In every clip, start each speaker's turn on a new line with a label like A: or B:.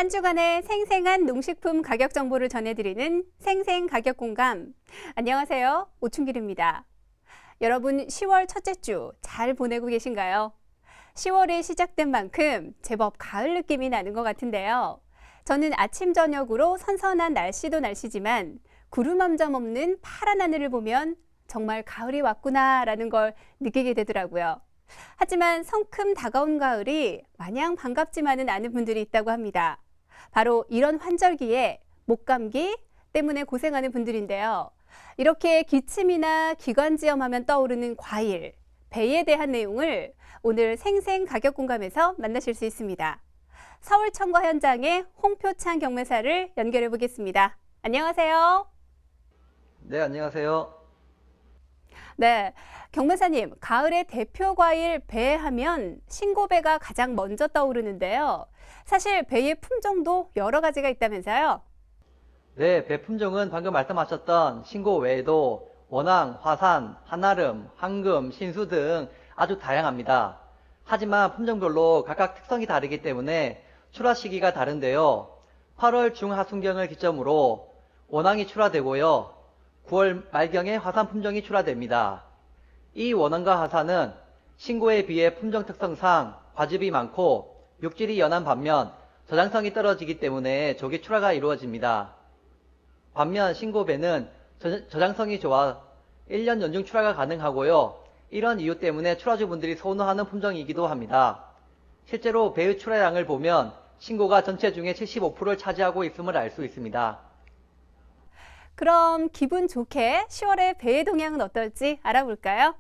A: 한 주간의 생생한 농식품 가격 정보를 전해드리는 생생가격공감. 안녕하세요. 오춘길입니다. 여러분 10월 첫째 주 잘 보내고 계신가요? 10월이 시작된 만큼 제법 가을 느낌이 나는 것 같은데요. 저는 아침 저녁으로 선선한 날씨도 날씨지만 구름 한 점 없는 파란 하늘을 보면 정말 가을이 왔구나라는 걸 느끼게 되더라고요. 하지만 성큼 다가온 가을이 마냥 반갑지만은 않은 분들이 있다고 합니다. 바로 이런 환절기에 목감기 때문에 고생하는 분들인데요. 이렇게 기침이나 기관지염 하면 떠오르는 과일, 배에 대한 내용을 오늘 생생가격공감에서 만나실 수 있습니다. 서울청과 현장의 홍표창 경매사를 연결해 보겠습니다. 안녕하세요.
B: 네, 안녕하세요.
A: 네, 경매사님, 가을의 대표 과일 배 하면 신고배가 가장 먼저 떠오르는데요. 사실 배의 품종도 여러 가지가 있다면서요?
B: 네, 배 품종은 방금 말씀하셨던 신고 외에도 원앙, 화산, 한아름, 황금, 신수 등 아주 다양합니다. 하지만 품종별로 각각 특성이 다르기 때문에 출하 시기가 다른데요. 8월 중하순경을 기점으로 원앙이 출하되고요. 9월 말경에 화산 품종이 출하됩니다. 이 원앙과 화산은 신고에 비해 품종 특성상 과즙이 많고 육질이 연한 반면 저장성이 떨어지기 때문에 조기 출하가 이루어집니다. 반면 신고배는 저장성이 좋아 1년 연중 출하가 가능하고요. 이런 이유 때문에 출하주분들이 선호하는 품종이기도 합니다. 실제로 배의 출하량을 보면 신고가 전체 중에 75%를 차지하고 있음을 알 수 있습니다.
A: 그럼 기분 좋게 10월의 배의 동향은 어떨지 알아볼까요?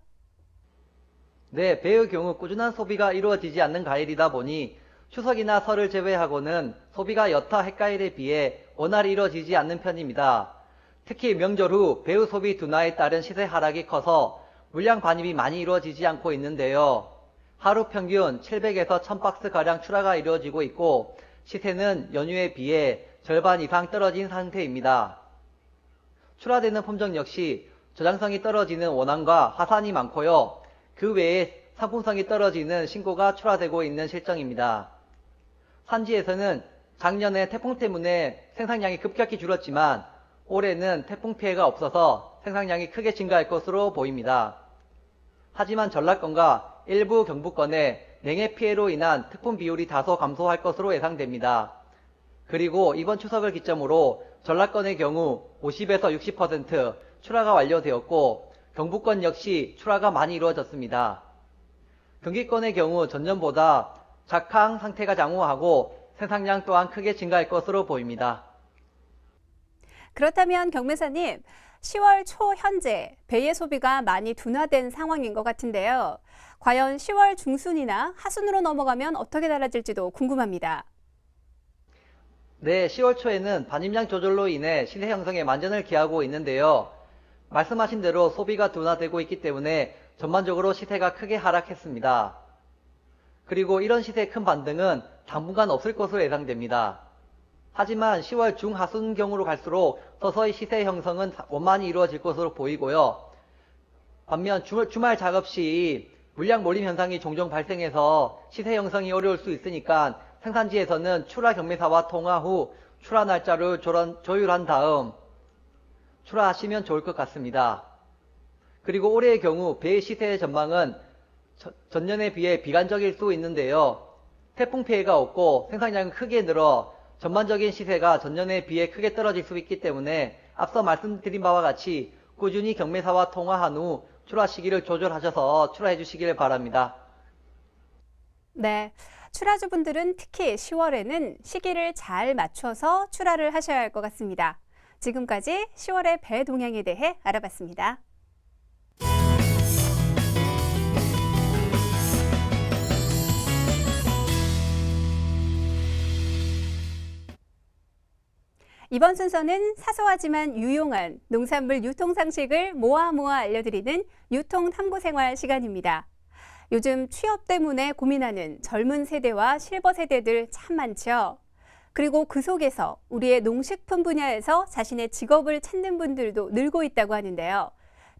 B: 네, 배의 경우 꾸준한 소비가 이루어지지 않는 과일이다 보니 추석이나 설을 제외하고는 소비가 여타 햇과일에 비해 원활히 이루어지지 않는 편입니다. 특히 명절 후 배의 소비 둔화에 따른 시세 하락이 커서 물량 반입이 많이 이루어지지 않고 있는데요. 하루 평균 700에서 1000박스가량 출하가 이루어지고 있고 시세는 연휴에 비해 절반 이상 떨어진 상태입니다. 출하되는 품종 역시 저장성이 떨어지는 원앙과 화산이 많고요. 그 외에 상품성이 떨어지는 신고가 출하되고 있는 실정입니다. 산지에서는 작년에 태풍 때문에 생산량이 급격히 줄었지만 올해는 태풍 피해가 없어서 생산량이 크게 증가할 것으로 보입니다. 하지만 전라권과 일부 경북권의 냉해 피해로 인한 특품 비율이 다소 감소할 것으로 예상됩니다. 그리고 이번 추석을 기점으로 전라권의 경우 50에서 60% 출하가 완료되었고 경북권 역시 출하가 많이 이루어졌습니다. 경기권의 경우 전년보다 작황 상태가 장후하고 생산량 또한 크게 증가할 것으로 보입니다.
A: 그렇다면 경매사님, 10월 초 현재 배의 소비가 많이 둔화된 상황인 것 같은데요. 과연 10월 중순이나 하순으로 넘어가면 어떻게 달라질지도 궁금합니다.
B: 네, 10월 초에는 반입량 조절로 인해 시세 형성에 만전을 기하고 있는데요. 말씀하신 대로 소비가 둔화되고 있기 때문에 전반적으로 시세가 크게 하락했습니다. 그리고 이런 시세의 큰 반등은 당분간 없을 것으로 예상됩니다. 하지만 10월 중하순경으로 갈수록 서서히 시세 형성은 원만히 이루어질 것으로 보이고요. 반면 주말 작업 시 물량 몰림 현상이 종종 발생해서 시세 형성이 어려울 수 있으니까 생산지에서는 출하 경매사와 통화 후 출하 날짜를 조율한 다음 출하하시면 좋을 것 같습니다. 그리고 올해의 경우 배 시세의 전망은 전년에 비해 비관적일 수 있는데요. 태풍 피해가 없고 생산량은 크게 늘어 전반적인 시세가 전년에 비해 크게 떨어질 수 있기 때문에 앞서 말씀드린 바와 같이 꾸준히 경매사와 통화한 후 출하 시기를 조절하셔서 출하해 주시길 바랍니다.
A: 네, 출하주분들은 특히 10월에는 시기를 잘 맞춰서 출하를 하셔야 할 것 같습니다. 지금까지 10월의 배 동향에 대해 알아봤습니다. 이번 순서는 사소하지만 유용한 농산물 유통 상식을 모아 알려드리는 유통탐구생활 시간입니다. 요즘 취업 때문에 고민하는 젊은 세대와 실버 세대들 참 많죠. 그리고 그 속에서 우리의 농식품 분야에서 자신의 직업을 찾는 분들도 늘고 있다고 하는데요.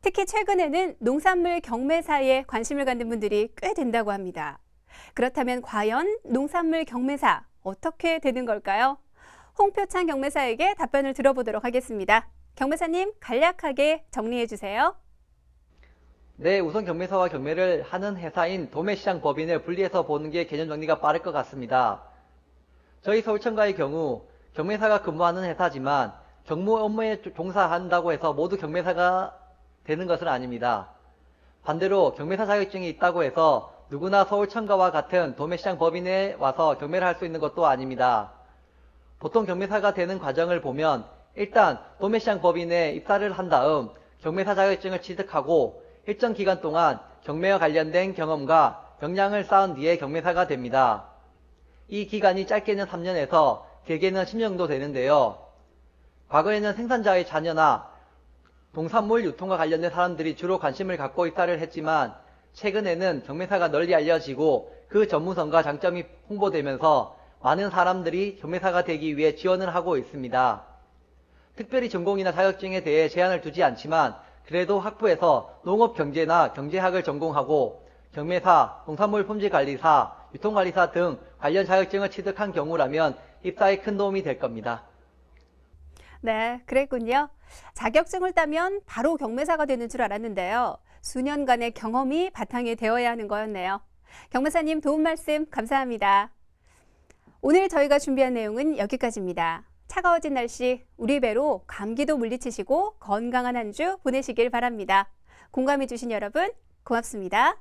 A: 특히 최근에는 농산물 경매사에 관심을 갖는 분들이 꽤 된다고 합니다. 그렇다면 과연 농산물 경매사 어떻게 되는 걸까요? 홍표창 경매사에게 답변을 들어보도록 하겠습니다. 경매사님, 간략하게 정리해 주세요.
B: 네, 우선 경매사와 경매를 하는 회사인 도매시장 법인을 분리해서 보는 게 개념 정리가 빠를 것 같습니다. 저희 서울청가의 경우 경매사가 근무하는 회사지만 경무 업무에 종사한다고 해서 모두 경매사가 되는 것은 아닙니다. 반대로 경매사 자격증이 있다고 해서 누구나 서울청가와 같은 도매시장 법인에 와서 경매를 할 수 있는 것도 아닙니다. 보통 경매사가 되는 과정을 보면 일단 도매시장 법인에 입사를 한 다음 경매사 자격증을 취득하고 일정 기간 동안 경매와 관련된 경험과 역량을 쌓은 뒤에 경매사가 됩니다. 이 기간이 짧게는 3년에서 길게는 10년 정도 되는데요. 과거에는 생산자의 자녀나 농산물 유통과 관련된 사람들이 주로 관심을 갖고 입사를 했지만 최근에는 경매사가 널리 알려지고 그 전문성과 장점이 홍보되면서 많은 사람들이 경매사가 되기 위해 지원을 하고 있습니다. 특별히 전공이나 자격증에 대해 제한을 두지 않지만 그래도 학부에서 농업경제나 경제학을 전공하고 경매사, 농산물 품질관리사, 유통관리사 등 관련 자격증을 취득한 경우라면 입사에 큰 도움이 될 겁니다.
A: 네, 그랬군요. 자격증을 따면 바로 경매사가 되는 줄 알았는데요. 수년간의 경험이 바탕이 되어야 하는 거였네요. 경매사님 도움 말씀 감사합니다. 오늘 저희가 준비한 내용은 여기까지입니다. 차가워진 날씨 우리 배로 감기도 물리치시고 건강한 한 주 보내시길 바랍니다. 공감해 주신 여러분 고맙습니다.